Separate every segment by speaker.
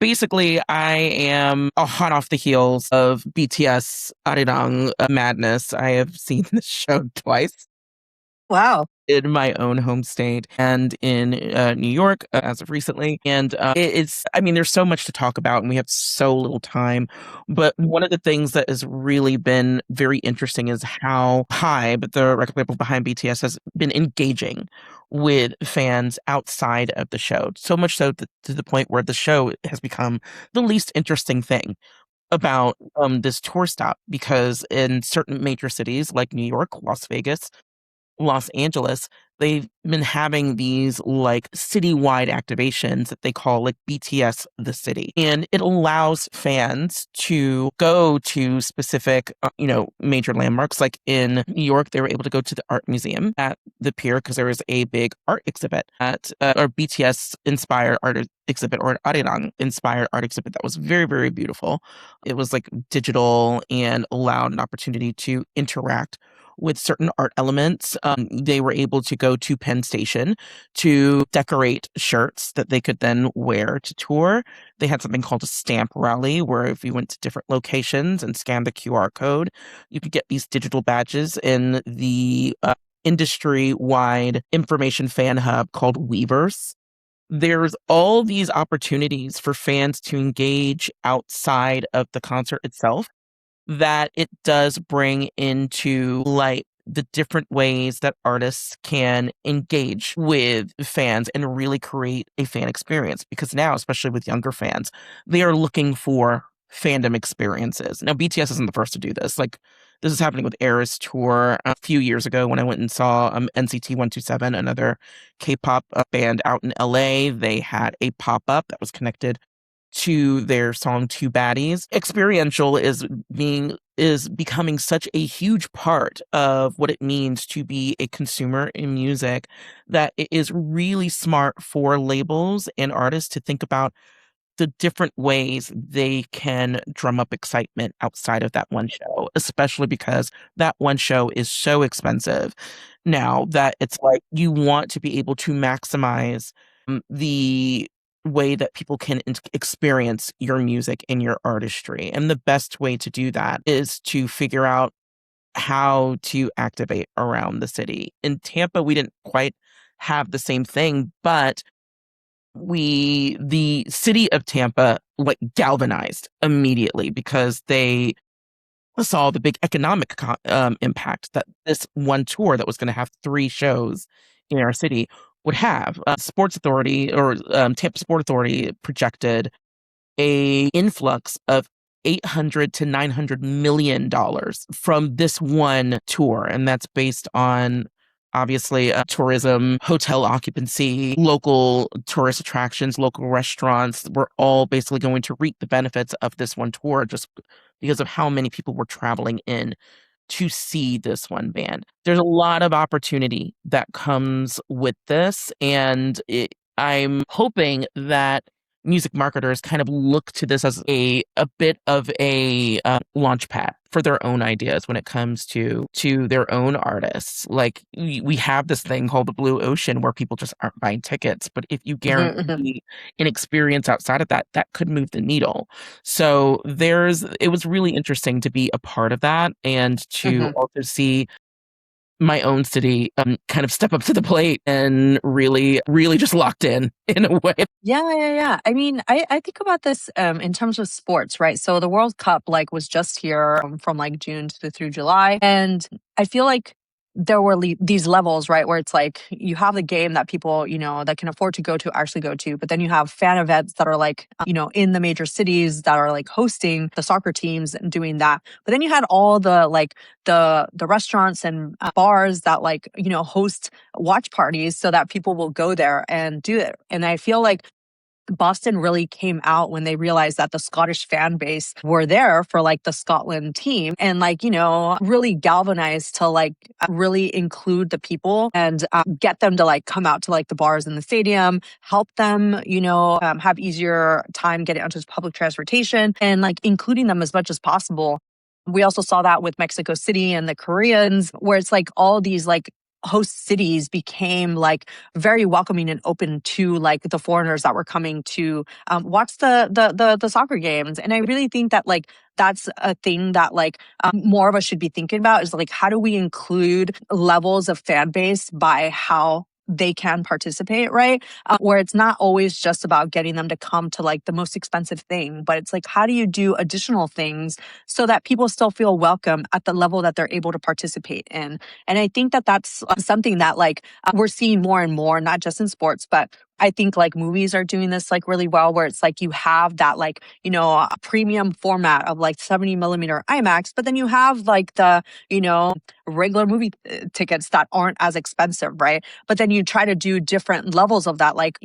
Speaker 1: Basically, I am hot off the heels of BTS Arirang madness. I have seen this show twice
Speaker 2: Wow.
Speaker 1: in my own home state and in New York as of recently. And I mean, there's so much to talk about and we have so little time. But one of the things that has really been very interesting is how HYBE, the record label behind BTS, has been engaging with fans outside of the show. So much so to the point where the show has become the least interesting thing about this tour stop because in certain major cities like New York, Las Vegas, Los Angeles, they've been having these like citywide activations that they call like BTS the city. And it allows fans to go to specific, major landmarks. Like in New York, they were able to go to the art museum at the pier because there was a big art exhibit at, or BTS inspired art exhibit or an Arirang inspired art exhibit that was very, very beautiful. It was like digital and allowed an opportunity to interact with certain art elements. They were able to go to Penn Station to decorate shirts that they could then wear to tour. They had something called a stamp rally, where if you went to different locations and scanned the QR code, you could get these digital badges in the industry-wide information fan hub called Weavers. There's all these opportunities for fans to engage outside of the concert itself that it does bring into light the different ways that artists can engage with fans and really create a fan experience. Because now, especially with younger fans, they are looking for fandom experiences. Now, BTS isn't the first to do this. Like, this is happening with Eras Tour a few years ago when I went and saw NCT 127, another K-pop band out in LA. They had a pop-up that was connected to their song Two Baddies. Experiential is becoming such a huge part of what it means to be a consumer in music that it is really smart for labels and artists to think about the different ways they can drum up excitement outside of that one show, especially because that one show is so expensive now that it's like you want to be able to maximize the way that people can experience your music and your artistry. And the best way to do that is to figure out how to activate around the city. In Tampa, we didn't quite have the same thing, but the city of Tampa like galvanized immediately because they saw the big economic impact that this one tour that was going to have three shows in our city would have. Sports Authority or Tampa Sport Authority projected a influx of 800 to 900 million dollars from this one tour, and that's based on obviously tourism, hotel occupancy, local tourist attractions, local restaurants were all basically going to reap the benefits of this one tour just because of how many people were traveling in to see this one band. There's a lot of opportunity that comes with this, and I'm hoping that music marketers kind of look to this as a bit of a launch pad for their own ideas when it comes to their own artists. Like we have this thing called the blue ocean where people just aren't buying tickets, but if you guarantee an experience outside of that, that could move the needle. So it was really interesting to be a part of that and to also see my own city kind of step up to the plate and really, really just locked in a way.
Speaker 2: Yeah. I mean, I think about this in terms of sports, right? So the World Cup like was just here from like June through July, and I feel like there were these levels, right, where it's like you have the game that people, that can afford to go to actually go to, but then you have fan events that are like, in the major cities that are like hosting the soccer teams and doing that. But then you had all the like the restaurants and bars that like, host watch parties so that people will go there and do it. And I feel like Boston really came out when they realized that the Scottish fan base were there for like the Scotland team and like, really galvanized to like really include the people and get them to like come out to like the bars in the stadium, help them, have easier time getting onto public transportation and like including them as much as possible. We also saw that with Mexico City and the Koreans, where it's like all these like host cities became like very welcoming and open to like the foreigners that were coming to watch the soccer games. And I really think that like that's a thing that like more of us should be thinking about is like how do we include levels of fan base by how they can participate, right? Where it's not always just about getting them to come to like the most expensive thing, but it's like how do you do additional things so that people still feel welcome at the level that they're able to participate in. And I think that that's something that like we're seeing more and more, not just in sports, but I think like movies are doing this like really well, where it's like you have that like, a premium format of like 70mm IMAX, but then you have like the, regular movie tickets that aren't as expensive, right? But then you try to do different levels of that. Like,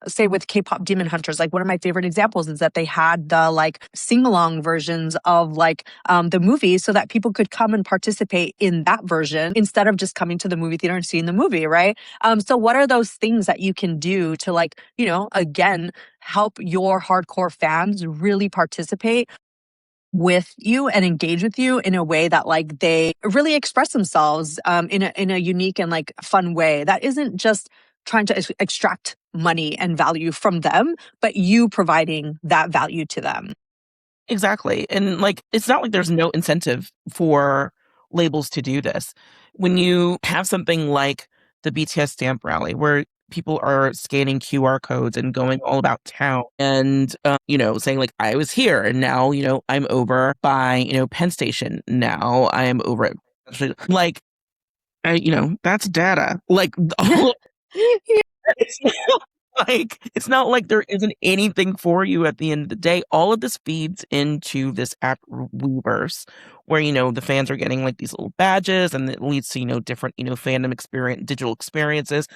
Speaker 2: say with K-pop Demon Hunters, like one of my favorite examples is that they had the like sing-along versions of like the movie so that people could come and participate in that version instead of just coming to the movie theater and seeing the movie, right? So what are those things that you can do to like, again, help your hardcore fans really participate with you and engage with you in a way that like they really express themselves in a unique and like fun way that isn't just trying to extract money and value from them, but you providing that value to them.
Speaker 1: Exactly. And like, it's not like there's no incentive for labels to do this. When you have something like the BTS stamp rally, where people are scanning QR codes and going all about town and, saying like, I was here and now, I'm over by, Penn Station. Now I am over at, like, that's data. Like, all it's not it's not like there isn't anything for you at the end of the day. All of this feeds into this app Weverse where, the fans are getting like these little badges and it leads to, different, fandom experience, digital experiences.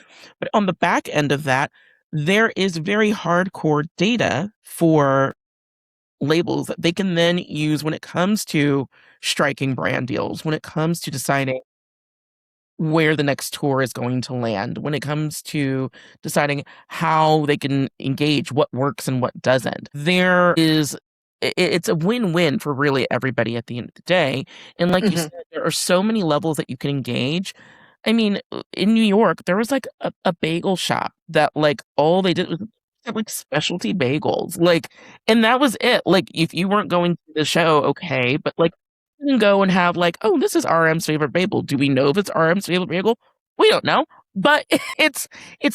Speaker 1: But on the back end of that, there is very hardcore data for labels that they can then use when it comes to striking brand deals, when it comes to deciding where the next tour is going to land, when it comes to deciding how they can engage, what works and what doesn't. It's a win-win for really everybody at the end of the day. And like you
Speaker 2: Hmm.
Speaker 1: said, there are so many levels that you can engage. I mean, in New York, there was like a bagel shop that like all they did was have, like specialty bagels. Like, and that was it. Like, if you weren't going to the show, okay, but like you can go and have like, oh, this is RM's favorite bagel. Do we know if it's RM's favorite bagel? We don't know, but it's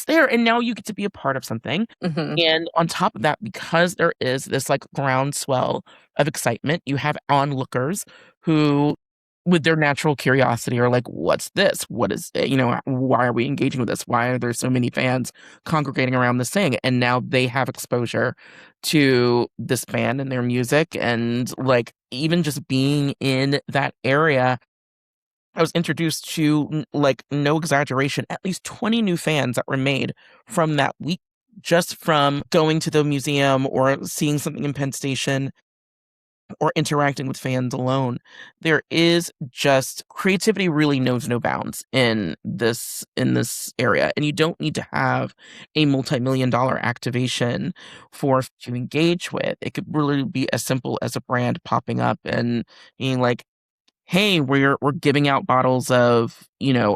Speaker 1: there, and now you get to be a part of something.
Speaker 2: Hmm.
Speaker 1: And on top of that, because there is this like groundswell of excitement, you have onlookers who, with their natural curiosity, are like, "What's this? What is it? Why are we engaging with this? Why are there so many fans congregating around this thing?" And now they have exposure to this band and their music, and like even just being in that area, I was introduced to like no exaggeration, at least 20 new fans that were made from that week, just from going to the museum or seeing something in Penn Station or interacting with fans alone. There is just creativity really knows no bounds in this area, and you don't need to have a multi-million dollar activation for to engage with. It could really be as simple as a brand popping up and being like, hey, we're giving out bottles of,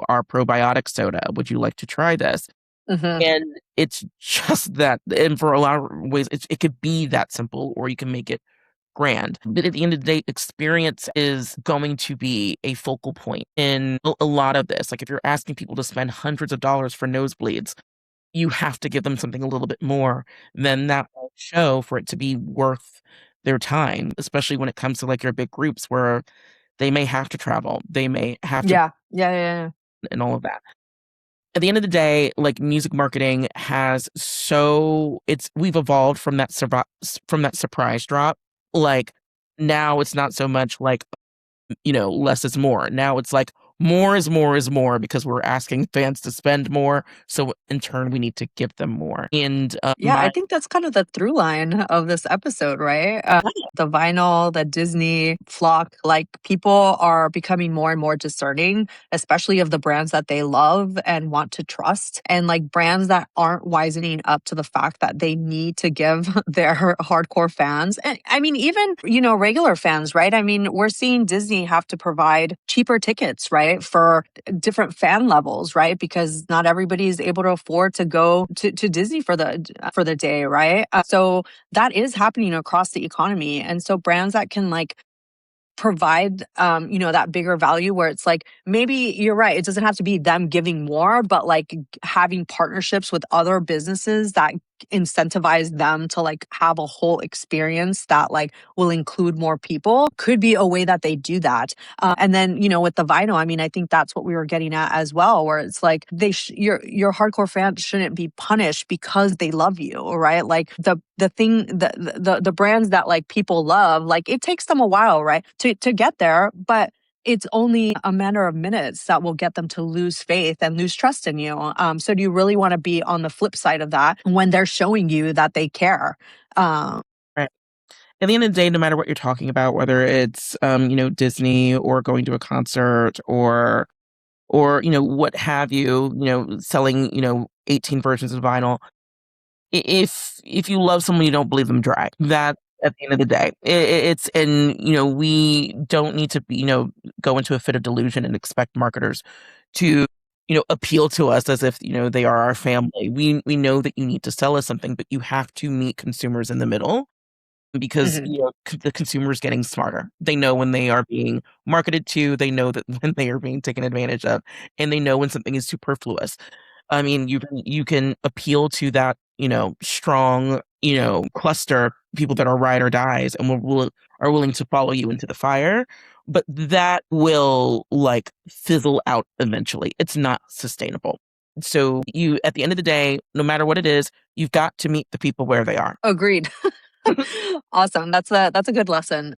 Speaker 1: our probiotic soda. Would you like to try this?
Speaker 2: Hmm.
Speaker 1: And it's just that, and for a lot of ways, it could be that simple, or you can make it grand. But at the end of the day, experience is going to be a focal point in a lot of this. Like if you're asking people to spend hundreds of dollars for nosebleeds, you have to give them something a little bit more than that show for it to be worth their time, especially when it comes to like your big groups where they may have to travel, they may have to,
Speaker 2: Yeah. Yeah. Yeah.
Speaker 1: and all of that. At the end of the day, like music marketing has we've evolved from that surprise drop. Like now it's not so much like, less is more. Now it's like more is more is more because we're asking fans to spend more. So in turn, we need to give them more. And
Speaker 2: Yeah, I think that's kind of the through line of this episode, right? The vinyl, the Disney flock, like people are becoming more and more discerning, especially of the brands that they love and want to trust. And like brands that aren't wisening up to the fact that they need to give their hardcore fans, and I mean, even, regular fans, right? I mean, we're seeing Disney have to provide cheaper tickets, right? right? For different fan levels, right? Because not everybody is able to afford to go to Disney for the day, right? So that is happening across the economy. And so brands that can like provide that bigger value where it's like maybe you're right, it doesn't have to be them giving more, but like having partnerships with other businesses that incentivize them to like have a whole experience that like will include more people could be a way that they do that. And then with the vinyl, I mean, I think that's what we were getting at as well, where it's like your hardcore fans shouldn't be punished because they love you, right? Like the brands that like people love, like it takes them a while, right, to get there, but it's only a matter of minutes that will get them to lose faith and lose trust in you. So do you really want to be on the flip side of that when they're showing you that they care? Um,
Speaker 1: Right. At the end of the day, no matter what you're talking about, whether it's Disney or going to a concert or what have you, selling 18 versions of vinyl. If you love someone, you don't believe them dry. That at the end of the day, it's and we don't need to go into a fit of delusion and expect marketers to appeal to us as if they are our family. We know that you need to sell us something, but you have to meet consumers in the middle because
Speaker 2: mhm.
Speaker 1: the consumer is getting smarter. They know when they are being marketed to. They know that when they are being taken advantage of, and they know when something is superfluous. I mean, you can appeal to that, strong, cluster people that are ride or dies and are willing to follow you into the fire, but that will like fizzle out eventually. It's not sustainable. So you, at the end of the day, no matter what it is, you've got to meet the people where they are.
Speaker 2: Agreed. Awesome. That's a good lesson.